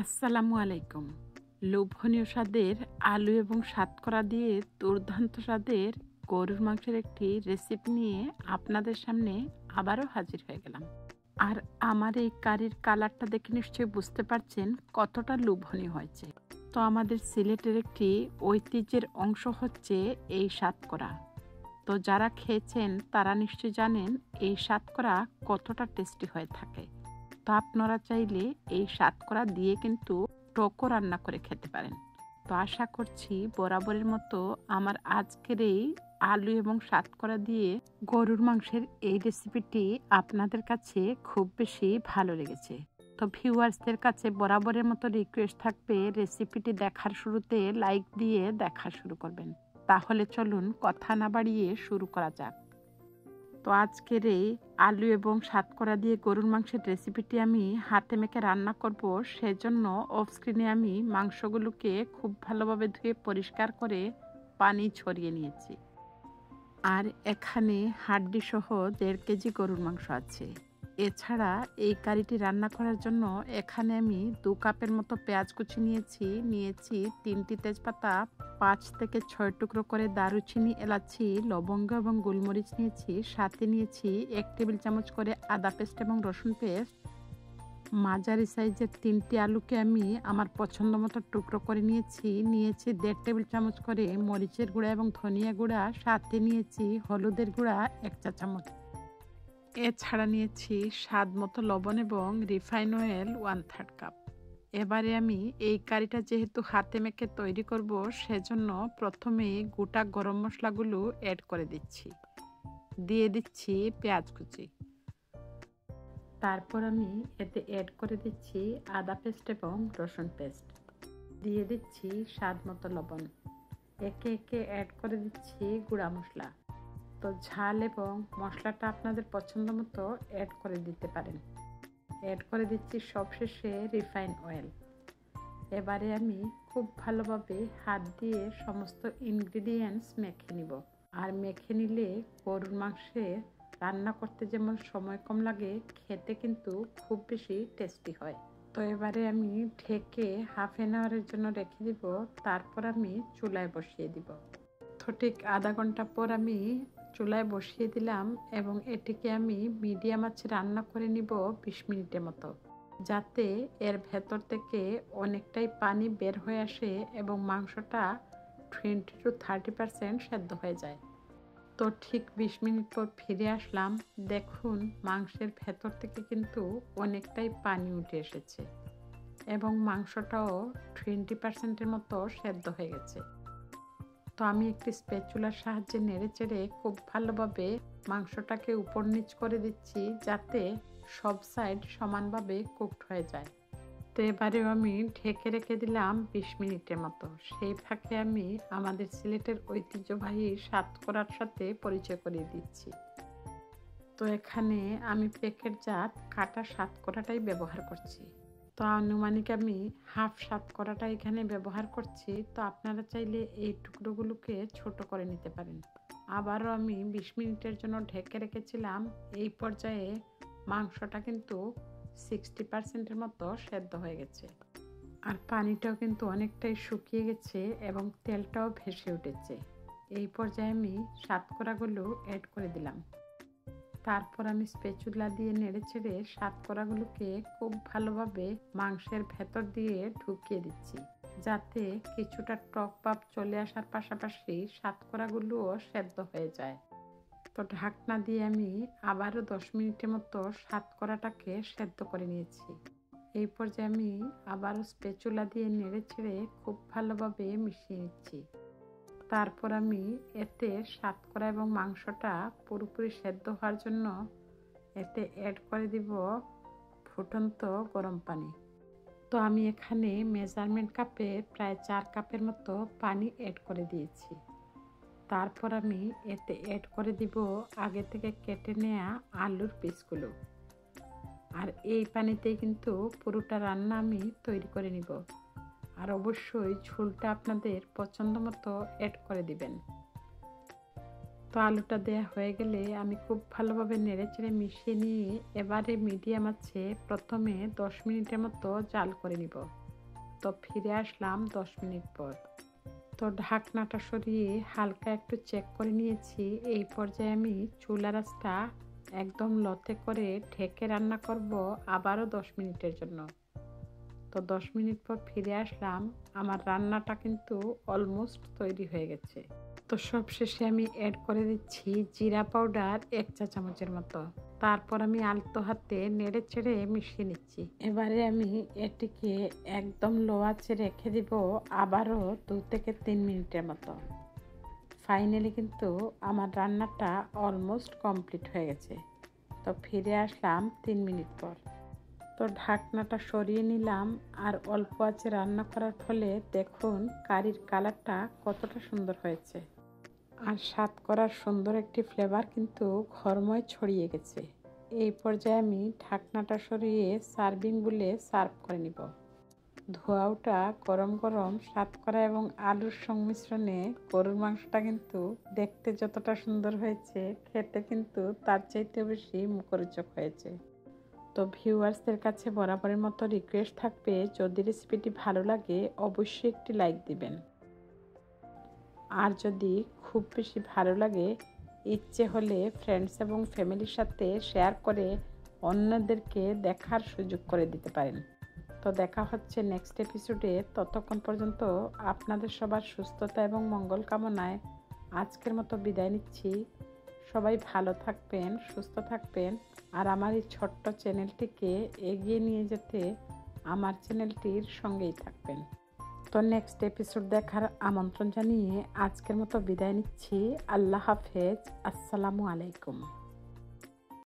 আসসালামু আলাইকুম। লোভনীয় স্বাদের আলু এবং সাতকরা দিয়ে দুর্দান্ত স্বাদের গরুর মাংসের একটি রেসিপি নিয়ে আপনাদের সামনে আবারও হাজির হয়ে গেলাম। আর আমার এই কারির কালারটা দেখে নিশ্চয়ই বুঝতে পারছেন কতটা লোভনীয় হয়েছে। তো আমাদের সিলেটের একটি ঐতিহ্যের অংশ হচ্ছে এই সাতকরা। তো যারা খেয়েছেন তারা নিশ্চয়ই জানেন এই সাতকরা কতটা টেস্টি হয়ে থাকে। তো আপনারা চাইলে এই সাতকরা দিয়ে কিন্তু টকও রান্না করে খেতে পারেন। তো আশা করছি বরাবরের মতো আমার আজকের এই আলু এবং সাতকরা দিয়ে গরুর মাংসের এই রেসিপিটি আপনাদের কাছে খুব বেশি ভালো লেগেছে। তো ভিউয়ার্সদের কাছে বরাবরের মতো রিকোয়েস্ট থাকবে রেসিপিটি দেখার শুরুতে লাইক দিয়ে দেখা শুরু করবেন। তাহলে চলুন কথা না বাড়িয়ে শুরু করা যাক। তো আজকের এই আলু এবং সাতকরা দিয়ে গরুর মাংসের রেসিপিটি আমি হাতে মেখে রান্না করব। সেজন্য অফ স্ক্রিনে আমি মাংসগুলোকে খুব ভালোভাবে ধুয়ে পরিষ্কার করে পানি ছড়িয়ে নিয়েছি। আর এখানে হাড্ডি সহ 1.5 কেজি গরুর মাংস আছে। এছাড়া এই কারিটি রান্না করার জন্য এখানে আমি 2 কাপের মতো পেঁয়াজ কুচি নিয়েছি 3টি তেজপাতা, 5 থেকে 6 টুকরো করে দারুচিনি, এলাচি, লবঙ্গ এবং গোলমরিচ নিয়েছি। সাথে নিয়েছি 1 টেবিল চামচ করে আদা পেস্ট এবং রসুন পেস্ট। মাঝারি সাইজের 3টি আলুকে আমি আমার পছন্দ মতো টুকরো করে নিয়েছি 1.5 টেবিল চামচ করে মরিচের গুঁড়া এবং ধনিয়া গুঁড়া। সাথে নিয়েছি হলুদের গুঁড়া 1 চা চামচ। এছাড়া নিয়েছি স্বাদ মতো লবণ এবং রিফাইন অয়েল 1/3 কাপ। এবারে আমি এই কারিটা যেহেতু হাতে মেখে তৈরি করব, সেজন্য প্রথমে গোটা গরম মশলাগুলো অ্যাড করে দিচ্ছি। দিয়ে দিচ্ছি পেঁয়াজ কুচি। তারপর আমি এতে অ্যাড করে দিচ্ছি আদা পেস্ট এবং রসুন পেস্ট। দিয়ে দিচ্ছি স্বাদ মতো লবণ। একে একে অ্যাড করে দিচ্ছি গুঁড়া মশলা। তো ঝাল এবং মশলাটা আপনাদের পছন্দ মতো অ্যাড করে দিতে পারেন। অ্যাড করে দিচ্ছি সবশেষে রিফাইন অয়েল। এবারে আমি খুব ভালোভাবে হাত দিয়ে সমস্ত ইনগ্রিডিয়েন্টস মেখে নিব। আর মেখে নিলে গরুর মাংসে রান্না করতে যেমন সময় কম লাগে, খেতে কিন্তু খুব বেশি টেস্টি হয়। তো এবারে আমি ঢেকে হাফ অ্যান আওয়ারের জন্য রেখে দিব। তারপর আমি চুলায় বসিয়ে দিব। তো ঠিক আধা ঘন্টা পর আমি চুলায় বসিয়ে দিলাম এবং এটিকে আমি মিডিয়াম আঁচে রান্না করে নিব 20 মিনিটের মতো, যাতে এর ভেতর থেকে অনেকটাই পানি বের হয়ে আসে এবং মাংসটা 20 to 30% সেদ্ধ হয়ে যায়। তো ঠিক 20 মিনিট পর ফিরে আসলাম। দেখুন মাংসের ভেতর থেকে কিন্তু অনেকটাই পানি উঠে এসেছে এবং মাংসটাও 20%-এর মতো সেদ্ধ হয়ে গেছে। তো আমি একটি স্প্যাচুলার সাহায্যে নেড়েচেড়ে খুব ভালোভাবে মাংসটাকে উপর নিচ করে দিচ্ছি, যাতে সব সাইড সমানভাবে কুকড হয়ে যায়। তো এবারেও আমি ঢেকে রেখে দিলাম 20 মিনিটের মতো। সেই ফাঁকে আমি আমাদের সিলেটের ঐতিহ্যবাহী সাতকরার সাথে পরিচয় করিয়ে দিচ্ছি। তো এখানে আমি প্যাকেটজাত কাটা সাতকরাটাই ব্যবহার করছি। তো আনুমানিক আমি হাফ সাতকরাটা এখানে ব্যবহার করছি। তো আপনারা চাইলে এই টুকরোগুলোকে ছোট করে নিতে পারেন। আবারও আমি 20 মিনিটের জন্য ঢেকে রেখেছিলাম। এই পর্যায়ে মাংসটা কিন্তু 60%-এর মতো সেদ্ধ হয়ে গেছে আর পানিটাও কিন্তু অনেকটাই শুকিয়ে গেছে এবং তেলটাও ভেসে উঠেছে। এই পর্যায়ে আমি সাতকরাগুলো অ্যাড করে দিলাম। তারপর আমি স্প্যাচুলা দিয়ে নেড়েচেড়ে সাতকরাগুলোকে খুব ভালোভাবে মাংসের ভেতর দিয়ে ঢুকিয়ে দিচ্ছি, যাতে কিছুটা টক ভাব চলে আসার পাশাপাশি সাতকরাগুলোও সেদ্ধ হয়ে যায়। তো ঢাকনা দিয়ে আমি আবারও 10 মিনিটের মতো সাতকরাটাকে সেদ্ধ করে নিয়েছি। এই পর্যায়ে আমি আবারও স্প্যাচুলা দিয়ে নেড়েচেড়ে খুব ভালোভাবে মিশিয়ে নিচ্ছি। তারপর আমি এতে সাতকরা এবং মাংসটা পুরোপুরি সেদ্ধ হওয়ার জন্য এতে অ্যাড করে দিব ফুটন্ত গরম পানি। তো আমি এখানে মেজারমেন্ট কাপে প্রায় 4 কাপের মতো পানি অ্যাড করে দিয়েছি। তারপর আমি এতে অ্যাড করে দিব আগে থেকে কেটে নেওয়া আলুর পিসগুলো। আর এই পানিতেই কিন্তু পুরোটা রান্না আমি তৈরি করে নিব। আর অবশ্যই ঝোলটা আপনাদের পছন্দ মতো অ্যাড করে দিবেন। তো আলুটা দেওয়া হয়ে গেলে আমি খুব ভালোভাবে নেড়েচেড়ে মিশিয়ে নিয়ে এবারে মিডিয়াম আছে প্রথমে 10 মিনিটের মতো জাল করে নিব। তো ফিরে আসলাম 10 মিনিট পর। তো ঢাকনাটা সরিয়ে হালকা একটু চেক করে নিয়েছি। এই পর্যায়ে আমি চুলার আঁচটা একদম লতে করে ঢেকে রান্না করব আবারও 10 মিনিটের জন্য। তো 10 মিনিট পর ফিরে আসলাম। আমার রান্নাটা কিন্তু অলমোস্ট তৈরি হয়ে গেছে। তো সবশেষে আমি অ্যাড করে দিচ্ছি জিরা পাউডার 1 চা চামচের মতো। তারপর আমি আলতো হাতে নেড়ে চেড়ে মিশিয়ে নিচ্ছি। এবারে আমি এটিকে একদম লো আঁচে রেখে দিব আবারও 2 থেকে 3 মিনিটের মতো। ফাইনালি কিন্তু আমার রান্নাটা অলমোস্ট কমপ্লিট হয়ে গেছে। তো ফিরে আসলাম 3 মিনিট পর। তো ঢাকনাটা সরিয়ে নিলাম আর অল্প আঁচে রান্না করার ফলে দেখুন কারির কালারটা কতটা সুন্দর হয়েছে। আর স্বাদ করার সুন্দর একটি ফ্লেভার কিন্তু ঘরময় ছড়িয়ে গেছে। এই পর্যায়ে আমি ঢাকনাটা সরিয়ে সার্ভিং বলে সার্ভ করে নিব। ধোয়াওটা গরম গরম স্বাদ করা এবং আলুর সংমিশ্রণে গরুর মাংসটা কিন্তু দেখতে যতটা সুন্দর হয়েছে, খেতে কিন্তু তার চাইতে বেশি মুখরোচক হয়েছে। তো ভিউয়ার্সদের কাছে বরাবরের মতো রিকোয়েস্ট থাকবে, যদি রেসিপিটি ভালো লাগে অবশ্যই একটি লাইক দিবেন। আর যদি খুব বেশি ভালো লাগে ইচ্ছে হলে ফ্রেন্ডস এবং ফ্যামিলির সাথে শেয়ার করে অন্যদেরকে দেখার সুযোগ করে দিতে পারেন। তো দেখা হচ্ছে নেক্সট এপিসোডে। ততক্ষণ পর্যন্ত আপনাদের সবার সুস্থতা এবং মঙ্গল কামনায় আজকের মতো বিদায় নিচ্ছি। সবাই ভালো থাকবেন, সুস্থ থাকবেন, আর আমার এই ছোট্ট চ্যানেলটিকে এগিয়ে নিয়ে যেতে আমার চ্যানেলটির সঙ্গেই থাকবেন। তো নেক্সট এপিসোড দেখার আমন্ত্রণ জানিয়ে আজকের মতো বিদায় নিচ্ছি। আল্লাহ হাফেজ। আসসালামু আলাইকুম।